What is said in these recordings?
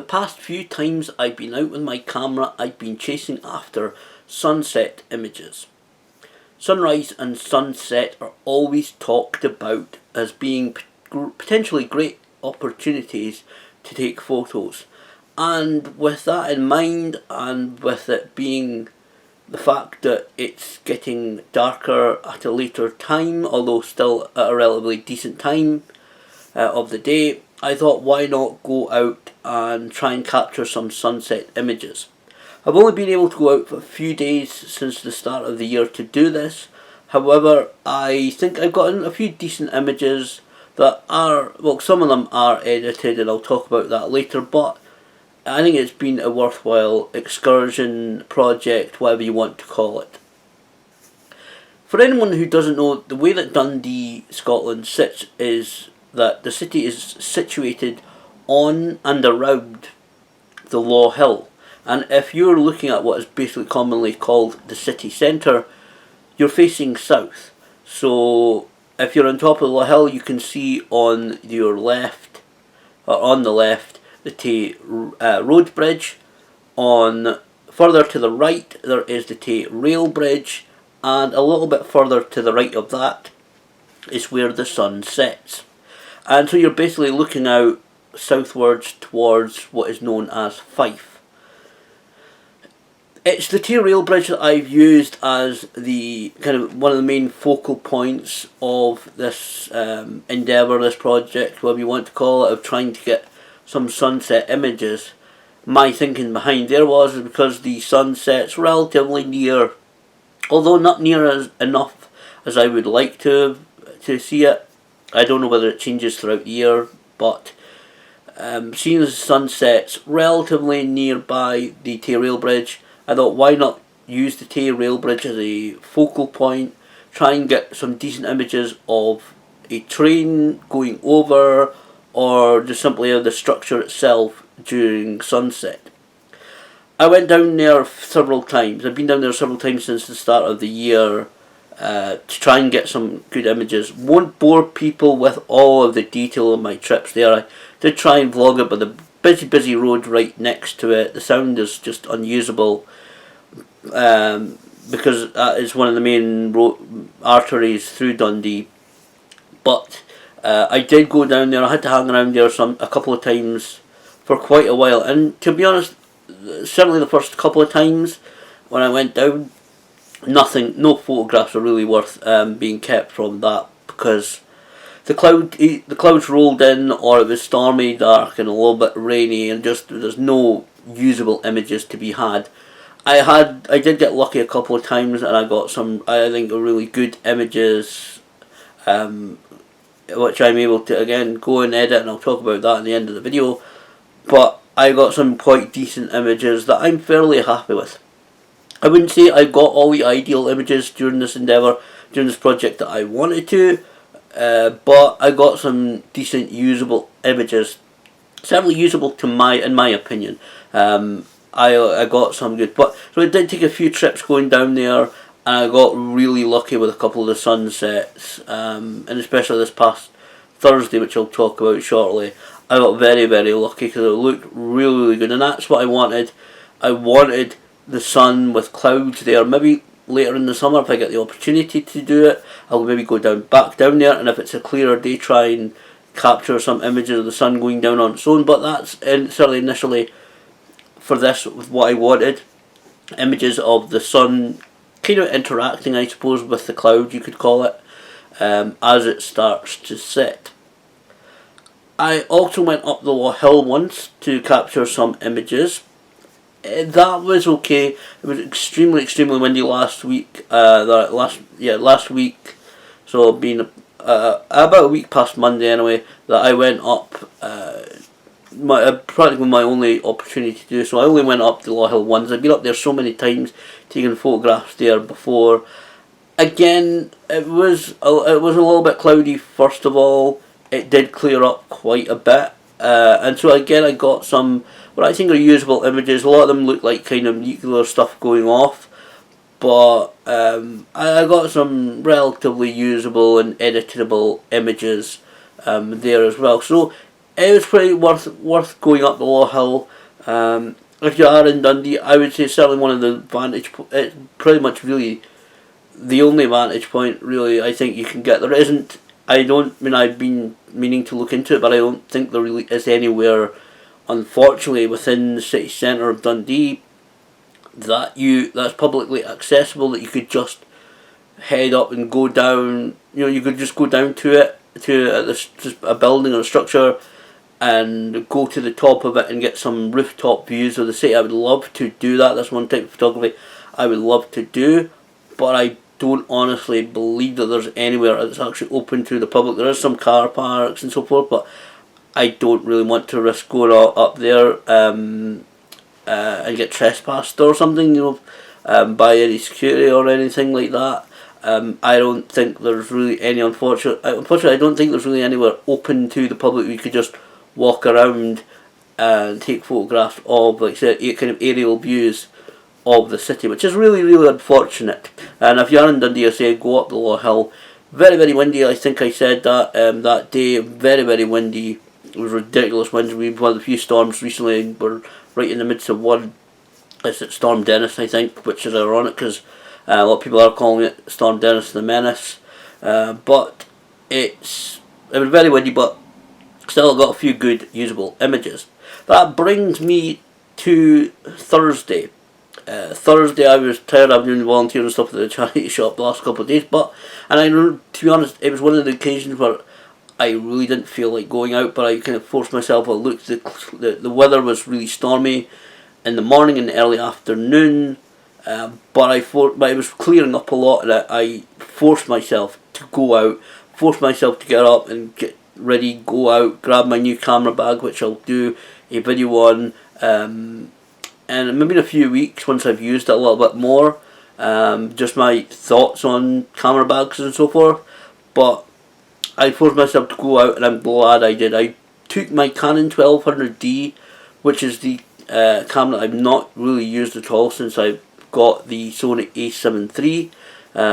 past few times I've been out with my camera, I've been chasing after sunset images. Sunrise and sunset are always talked about as being potentially great opportunities to take photos. And with that in mind, and with it being the fact that it's getting darker at a later time, although still at a relatively decent time of the day, I thought, why not go out and try and capture some sunset images. I've only been able to go out for a few days since the start of the year to do this. However, I think I've gotten a few decent images that are, well, some of them are edited, and I'll talk about that later, but I think it's been a worthwhile excursion, project, whatever you want to call it. For anyone who doesn't know, the way that Dundee, Scotland sits is that the city is situated on and around the Law Hill. And if you're looking at what is basically commonly called the city centre, you're facing south. So if you're on top of the Law Hill, you can see on your left, or on the left, the Tay Road Bridge. On further to the right, there is the Tay Rail Bridge, and a little bit further to the right of that is where the sun sets. And so you're basically looking out southwards towards what is known as Fife. It's the Tay Rail Bridge that I've used as the kind of one of the main focal points of this endeavour, this project, whatever you want to call it, of trying to get some sunset images. My thinking behind there was because the sun sets relatively near, although not near as enough as I would like to see it. I don't know whether it changes throughout the year, but seeing as the sun sets relatively nearby the Tay Rail Bridge, I thought, why not use the Tay Rail Bridge as a focal point, try and get some decent images of a train going over, or just simply of the structure itself during sunset. I went down there several times. I've been down there several times since the start of the year to try and get some good images. Won't bore people with all of the detail of my trips there. I did try and vlog it, but the busy road right next to it, the sound is just unusable. Because that is one of the main arteries through Dundee. But I did go down there. I had to hang around there a couple of times for quite a while, and to be honest, certainly the first couple of times when I went down, no photographs are really worth being kept from that, because the clouds rolled in, or it was stormy, dark, and a little bit rainy, and just there's no usable images to be had. I did get lucky a couple of times, and I got some, I think, really good images, which I'm able to again go and edit, and I'll talk about that at the end of the video. But I got some quite decent images that I'm fairly happy with. I wouldn't say I got all the ideal images during this endeavour, during this project that I wanted to, but I got some decent usable images, certainly usable in my opinion. I got some good, but so it did take a few trips going down there, and I got really lucky with a couple of the sunsets, and especially this past Thursday, which I'll talk about shortly. I got very lucky because it looked really good, and that's what I wanted. I wanted the sun with clouds there. Maybe later in the summer, if I get the opportunity to do it, I'll maybe go back down there, and if it's a clearer day, try and capture some images of the sun going down on its own. But that's certainly initially for this with what I wanted, images of the sun kind of interacting, I suppose, with the cloud, you could call it, as it starts to set. I also went up the Law Hill once to capture some images. That was okay. It was extremely windy last week. Last week. So being about a week past Monday anyway, that I went up. Practically my only opportunity to do so. I only went up the Law Hill once. I've been up there so many times, taking photographs there before. Again, it was a little bit cloudy. First of all, it did clear up quite a bit, and so again I got some what I think are usable images. A lot of them look like kind of nuclear stuff going off, but I got some relatively usable and editable images there as well. So it was pretty worth going up the Law Hill. If you are in Dundee, I would say certainly one of the it's pretty much really the only vantage point really I think you can get. There isn't. I've been meaning to look into it, but I don't think there really is anywhere, unfortunately, within the city centre of Dundee that's publicly accessible, that you could just head up and go down. You could just go down to it, just a building or a structure, and go to the top of it and get some rooftop views of the city. I would love to do that. That's one type of photography I would love to do, but I don't honestly believe that there's anywhere that's actually open to the public. There is some car parks and so forth, but I don't really want to risk going up there and get trespassed or something, by any security or anything like that. I don't think there's really any unfortunately I don't think there's really anywhere open to the public where you could just walk around and take photographs of, like I said, kind of aerial views of the city, which is really, really unfortunate. And if you are in Dundee, I say go up the Law Hill. Very, very windy. I think I said that that day. Very, very windy. It was ridiculous winds. We've had a few storms recently. We're right in the midst of one. It's at Storm Dennis, I think, which is ironic because a lot of people are calling it Storm Dennis the Menace. But it was very windy, but still got a few good usable images. That brings me to Thursday. Thursday I was tired of doing volunteer and stuff at the charity shop the last couple of days, to be honest, it was one of the occasions where I really didn't feel like going out, but I kind of forced myself. I looked, the weather was really stormy in the morning and the early afternoon, but it was clearing up a lot, and I forced myself to go out, forced myself to get up and get ready, go out, grab my new camera bag, which I'll do a video on, and maybe in a few weeks once I've used it a little bit more, just my thoughts on camera bags and so forth. But I forced myself to go out, and I'm glad I did. I took my Canon 1200D, which is the camera I've not really used at all since I got the Sony a7 III,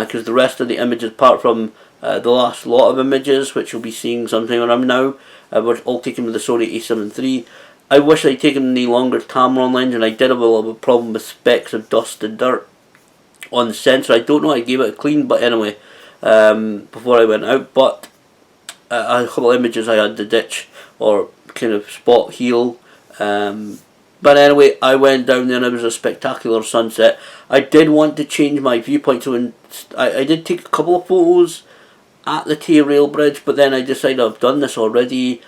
because the rest of the images, apart from the last lot of images, which you'll be seeing sometime around now, were all taken with the Sony a7 III. I wish I'd taken the longer Tamron lens, and I did have a little bit of a problem with specks of dust and dirt on the sensor. I don't know, I gave it a clean, but anyway, before I went out. But a couple of images I had to ditch or kind of spot heal. But anyway, I went down there and it was a spectacular sunset. I did want to change my viewpoint, so I did take a couple of photos at the Tay Rail Bridge, but then I decided I've done this already.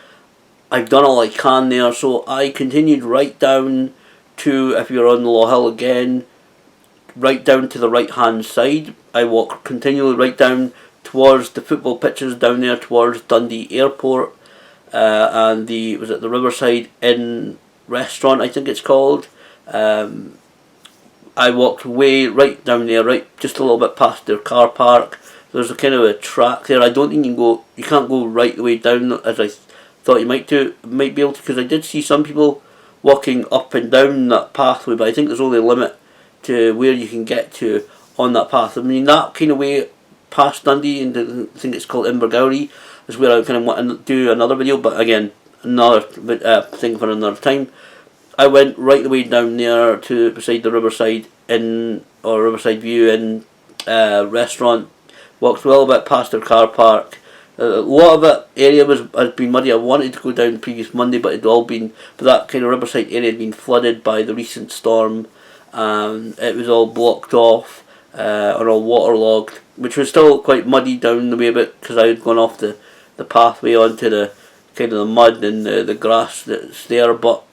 I've done all I can there, so I continued right down to, if you're on the Law Hill again, right down to the right hand side. I walked continually right down towards the football pitches down there towards Dundee Airport, and the Riverside Inn restaurant, I think it's called. I walked way right down there, right just a little bit past their car park. There's a kind of a track there. I don't think you can't go right the way down as I thought you might be able to, because I did see some people walking up and down that pathway, but I think there's only a limit to where you can get to on that path. I mean, that kind of way past Dundee, and I think it's called Invergowrie, is where I kind of want to do another video, but again, another thing for another time. I went right the way down there to beside the Riverside Inn or Riverside View Inn restaurant. Walked a little bit past their car park. A lot of that area has been muddy. I wanted to go down the previous Monday, but that kind of Riverside area had been flooded by the recent storm, and it was all blocked off or all waterlogged, which was still quite muddy down the way a bit because I had gone off the pathway onto the kind of the mud and the grass that's there. But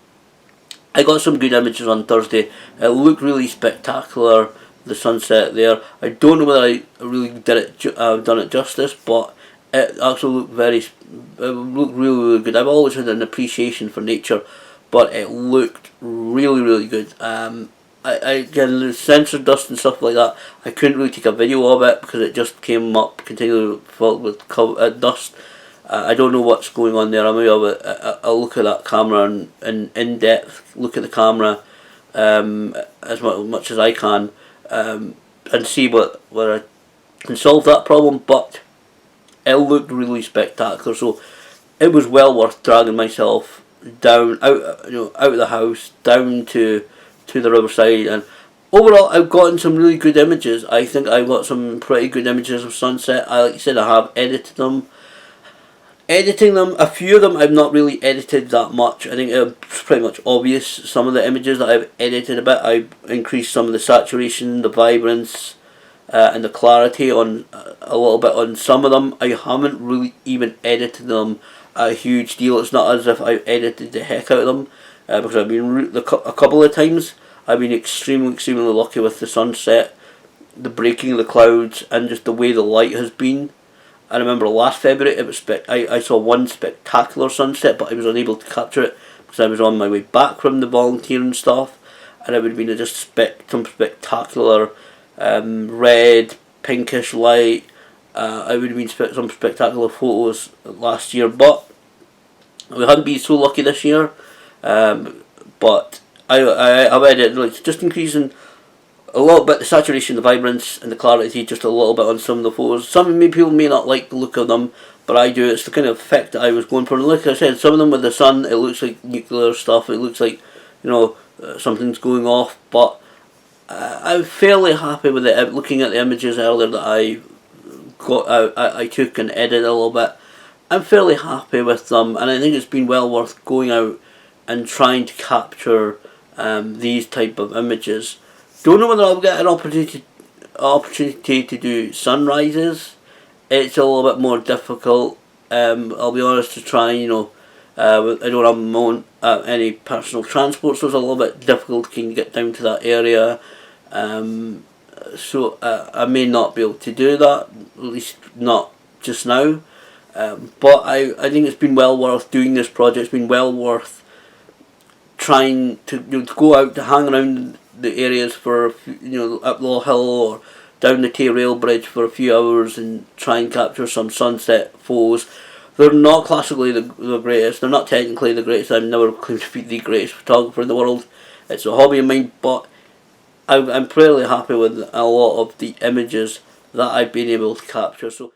I got some good images on Thursday. It looked really spectacular, the sunset there. I don't know whether I really done it justice, but it actually looked really, really good. I've always had an appreciation for nature, but it looked really, really good. Again, the sensor dust and stuff like that, I couldn't really take a video of it because it just came up continually filled with dust. I don't know what's going on there. I may have a look at that camera and in depth look at the camera as much as I can and see whether I can solve that problem. But it looked really spectacular, so it was well worth dragging myself down out, out of the house, down to the riverside, and overall I've gotten some really good images. I think I've got some pretty good images of sunset. Like I said, I have edited them. Editing them, a few of them I've not really edited that much. I think it's pretty much obvious. Some of the images that I've edited a bit, I've increased some of the saturation, the vibrance, and the clarity on a little bit on some of them. I haven't really even edited them a huge deal. It's not as if I've edited the heck out of them, because I've been a couple of times I've been extremely lucky with the sunset, the breaking of the clouds, and just the way the light has been. I remember last February it was I saw one spectacular sunset, but I was unable to capture it because I was on my way back from the volunteering stuff, and it would have been just some spectacular red, pinkish light. I would have been some spectacular photos last year, but we hadn't been so lucky this year. But I've edited, like, just increasing a little bit the saturation, the vibrance, and the clarity just a little bit on some of the photos. Some people may not like the look of them, but I do. It's the kind of effect that I was going for. And like I said, some of them with the sun, it looks like nuclear stuff. It looks like, something's going off. But I'm fairly happy with it. Looking at the images earlier that I took and edited a little bit, I'm fairly happy with them, and I think it's been well worth going out and trying to capture these type of images. Don't know whether I'll get an opportunity to do sunrises. It's a little bit more difficult. I'll be honest, to try. I don't have my own any personal transport, so it's a little bit difficult to get down to that area. So I may not be able to do that, at least not just now. But I think it's been well worth doing this project. It's been well worth trying to go out to hang around the areas for up Law Hill or down the Tay Rail Bridge for a few hours and try and capture some sunset photos. They're not classically the greatest. They're not technically the greatest. I've never claimed to be the greatest photographer in the world. It's a hobby of mine, but I'm fairly happy with a lot of the images that I've been able to capture. So